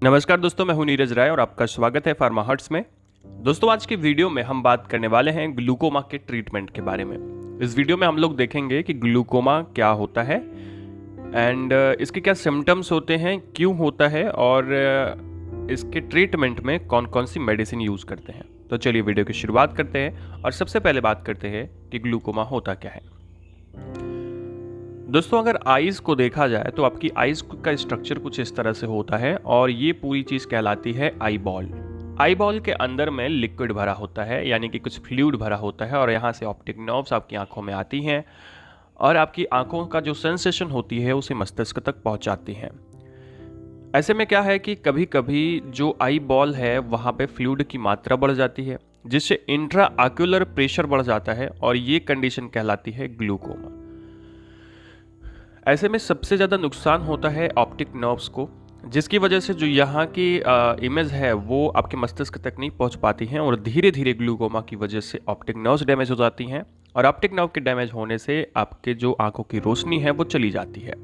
नमस्कार दोस्तों, मैं हूं नीरज राय और आपका स्वागत है फार्मा हर्ट्स में। दोस्तों, आज की वीडियो में हम बात करने वाले हैं ग्लूकोमा के ट्रीटमेंट के बारे में। इस वीडियो में हम लोग देखेंगे कि ग्लूकोमा क्या होता है एंड इसके क्या सिम्टम्स होते हैं, क्यों होता है और इसके ट्रीटमेंट में कौन कौन सी मेडिसिन यूज़ करते हैं। तो चलिए वीडियो की शुरुआत करते हैं और सबसे पहले बात करते हैं कि ग्लूकोमा होता क्या है। दोस्तों, अगर आइज़ को देखा जाए तो आपकी आइज़ का स्ट्रक्चर कुछ इस तरह से होता है और ये पूरी चीज़ कहलाती है आई बॉल। आई बॉल के अंदर में लिक्विड भरा होता है, यानी कि कुछ फ्लूइड भरा होता है और यहाँ से ऑप्टिक नर्व्स आपकी आंखों में आती हैं और आपकी आंखों का जो सेंसेशन होती है उसे मस्तिष्क तक पहुँचाती हैं। ऐसे में क्या है कि कभी कभी जो आई बॉल है वहाँ पे फ्लूइड की मात्रा बढ़ जाती है, जिससे इंट्रा आक्यूलर प्रेशर बढ़ जाता है और ये कंडीशन कहलाती है ग्लूकोमा। ऐसे में सबसे ज़्यादा नुकसान होता है ऑप्टिक नर्व्स को, जिसकी वजह से जो यहाँ की इमेज है वो आपके मस्तिष्क तक नहीं पहुँच पाती हैं और धीरे धीरे ग्लूकोमा की वजह से ऑप्टिक नर्व्स डैमेज हो जाती हैं और ऑप्टिक नर्व के डैमेज होने से आपके जो आंखों की रोशनी है वो चली जाती है।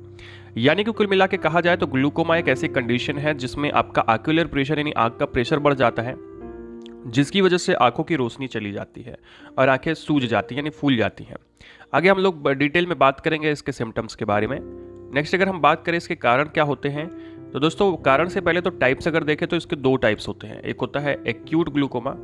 यानी कि कुल मिला के कहा जाए तो ग्लूकोमा एक ऐसी कंडीशन है जिसमें आपका आक्यूलर प्रेशर यानी आँख का प्रेशर बढ़ जाता है, जिसकी वजह से आंखों की रोशनी चली जाती है और आंखें सूज जाती हैं यानी फूल जाती हैं। आगे हम लोग डिटेल में बात करेंगे इसके सिम्टम्स के बारे में। नेक्स्ट, अगर हम बात करें इसके कारण क्या होते हैं तो दोस्तों, कारण से पहले तो टाइप्स अगर देखें तो इसके दो टाइप्स होते हैं। एक होता है एक्यूट ग्लूकोमा,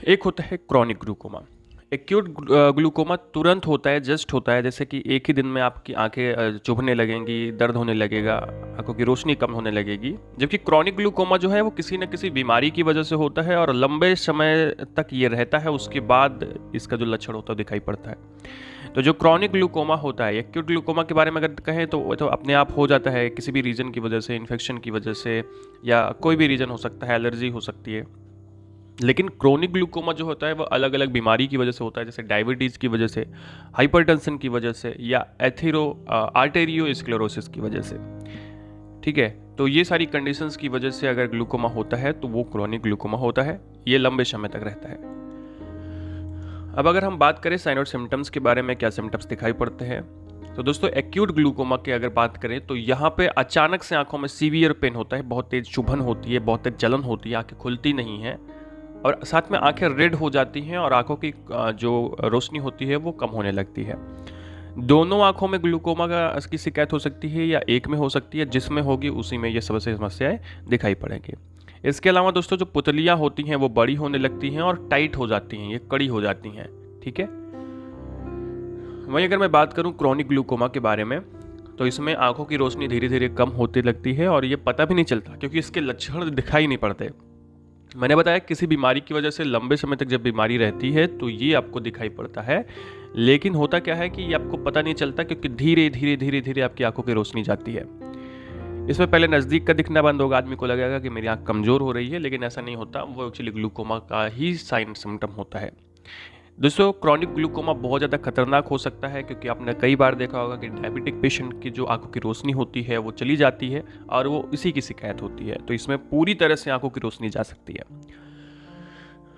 एक होता है क्रॉनिक ग्लूकोमा। एक्यूट ग्लूकोमा तुरंत होता है, जस्ट होता है, जैसे कि एक ही दिन में आपकी आंखें चुभने लगेंगी, दर्द होने लगेगा, आंखों की रोशनी कम होने लगेगी। जबकि क्रॉनिक ग्लूकोमा जो है वो किसी न किसी बीमारी की वजह से होता है और लंबे समय तक ये रहता है, उसके बाद इसका जो लक्षण होता है दिखाई पड़ता है। तो जो क्रॉनिक ग्लूकोमा होता है, एक्यूट ग्लूकोमा के बारे में अगर कहें तो वो तो अपने आप हो जाता है किसी भी रीजन की वजह से, इन्फेक्शन की वजह से या कोई भी रीजन हो सकता है, एलर्जी हो सकती है। लेकिन क्रोनिक ग्लूकोमा जो होता है वो अलग अलग बीमारी की वजह से होता है, जैसे डायबिटीज़ की वजह से, हाइपरटेंशन की वजह से या आर्टेरियोस्क्लेरोसिस की वजह से। ठीक है, तो ये सारी कंडीशंस की वजह से अगर ग्लूकोमा होता है तो वो क्रोनिक ग्लूकोमा होता है, ये लंबे समय तक रहता है। अब अगर हम बात करें साइन और सिम्टम्स के बारे में, क्या सिम्टम्स दिखाई पड़ते हैं, तो दोस्तों एक्यूट ग्लूकोमा की अगर बात करें तो यहाँ पे अचानक से आंखों में सीवियर पेन होता है, बहुत तेज चुभन होती है, बहुत तेज जलन होती है, आंखें खुलती नहीं है और साथ में आंखें रेड हो जाती हैं और आंखों की जो रोशनी होती है वो कम होने लगती है। दोनों आंखों में ग्लूकोमा की शिकायत हो सकती है या एक में हो सकती है, जिसमें होगी उसी में ये सबसे समस्याएं दिखाई पड़ेंगी। इसके अलावा दोस्तों, जो पुतलियां होती हैं वो बड़ी होने लगती हैं और टाइट हो जाती हैं, ये कड़ी हो जाती हैं। ठीक है, वहीं अगर मैं बात करूं क्रॉनिक ग्लूकोमा के बारे में तो इसमें आंखों की रोशनी धीरे धीरे कम होती लगती है और ये पता भी नहीं चलता क्योंकि इसके लक्षण दिखाई नहीं पड़ते। मैंने बताया किसी बीमारी की वजह से लंबे समय तक जब बीमारी रहती है तो ये आपको दिखाई पड़ता है, लेकिन होता क्या है कि ये आपको पता नहीं चलता क्योंकि धीरे धीरे धीरे धीरे आपकी आंखों की रोशनी जाती है। इसमें पहले नज़दीक का दिखना बंद होगा, आदमी को लगेगा कि मेरी आंख कमज़ोर हो रही है, लेकिन ऐसा नहीं होता, वो एक्चुअली ग्लूकोमा का ही साइन सिम्टम होता है। दोस्तों, क्रॉनिक ग्लूकोमा बहुत ज़्यादा खतरनाक हो सकता है क्योंकि आपने कई बार देखा होगा कि डायबिटिक पेशेंट की जो आंखों की रोशनी होती है वो चली जाती है और वो इसी की शिकायत होती है, तो इसमें पूरी तरह से आंखों की रोशनी जा सकती है।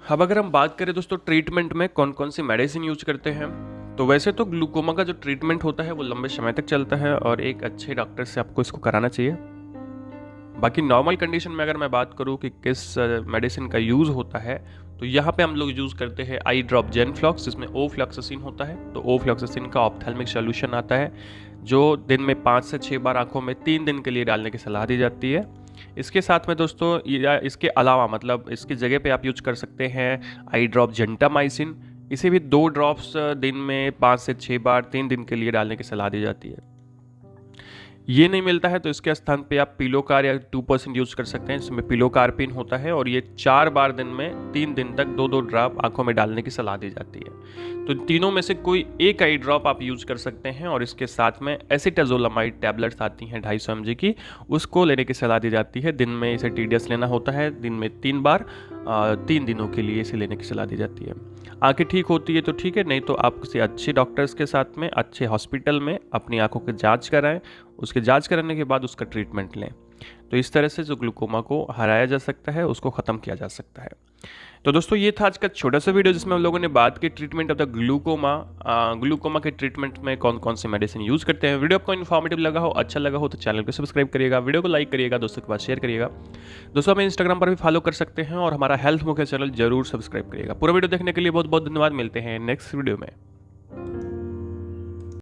अब अगर हम बात करें दोस्तों ट्रीटमेंट में कौन कौन सी मेडिसिन यूज करते हैं, तो वैसे तो ग्लूकोमा का जो ट्रीटमेंट होता है वो लंबे समय तक चलता है और एक अच्छे डॉक्टर से आपको इसको कराना चाहिए। बाकी नॉर्मल कंडीशन में अगर मैं बात करूं कि किस मेडिसिन का यूज़ होता है, तो यहाँ पे हम लोग यूज़ करते हैं आई ड्रॉप जेनफ्लॉक्स, जिसमें ओफ्लॉक्सासिन होता है। तो ओफ्लॉक्सासिन का ऑप्थेल्मिक सॉल्यूशन आता है जो दिन में 5 से 6 बार आंखों में 3 दिन के लिए डालने की सलाह दी जाती है। इसके साथ में दोस्तों, या इसके अलावा मतलब इसकी जगह पे आप यूज कर सकते हैं आई ड्रॉप जेंटामाइसिन। इसे भी 2 ड्रॉप्स दिन में 5 से 6 बार 3 दिन के लिए डालने की सलाह दी जाती है। ये नहीं मिलता है तो इसके स्थान पे आप पिलोकार या 2% यूज कर सकते हैं, जिसमें पिलोकार्पिन होता है और ये 4 बार दिन में 3 दिन तक 2-2 ड्रॉप आंखों में डालने की सलाह दी जाती है। तो तीनों में से कोई एक आई ड्रॉप आप यूज कर सकते हैं और इसके साथ में एसिटाजोलामाइड टैबलेट्स आती हैं 250 mg की, उसको लेने की सलाह दी जाती है। दिन में इसे TDS लेना होता है, दिन में 3 बार 3 दिनों के लिए इसे लेने की सलाह दी जाती है। आंखें ठीक होती है तो ठीक है, नहीं तो आप किसी अच्छे डॉक्टर्स के साथ में अच्छे हॉस्पिटल में अपनी आंखों की जांच कराएं, उसके जांच कराने के बाद उसका ट्रीटमेंट लें। तो तो इस तरह से जो ग्लूकोमा को हराया जा सकता है, उसको ख़त्म किया जा सकता है। तो दोस्तों ये था आज का छोटा सा वीडियो जिसमें हम लोगों ने बात की treatment of the glaucoma. Glaucoma के ट्रीटमेंट में कौन कौन से मेडिसिन यूज़ करते हैं। वीडियो आपको इन्फॉर्मेटिव लगा हो, अच्छा लगा हो तो चैनल को सब्सक्राइब करिएगा, वीडियो को लाइक करिएगा, दोस्तों के पास शेयर करिएगा। दोस्तों हमें इंस्टाग्राम पर भी फॉलो कर सकते हैं और हमारा हेल्थ मुख्य चैनल जरूर सब्सक्राइब करिएगा। पूरा वीडियो देखने के लिए बहुत बहुत धन्यवाद। मिलते हैं नेक्स्ट वीडियो में।